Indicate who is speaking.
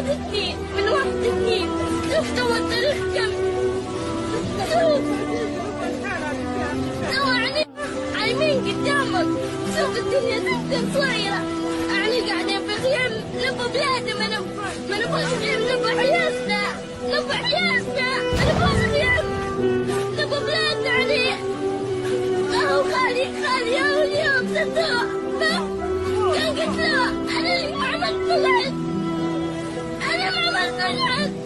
Speaker 1: 1 2 من 1 2. شوف تو التاريخ كم. شوف تو يعني عايمين قدامك. شوف الدنيا جدا صغيرة، يعني قاعدين في خيام نبغى بلادنا، ما نبغى خيام، نبغى حياتنا، نبغى حياتنا، ما نبغى خيام، نبغى بلادنا يعني. أهو خالي أهو اليوم صدق كان قلت له أنا اللي ما عملت طلعت، أنا ما عملت طلعت.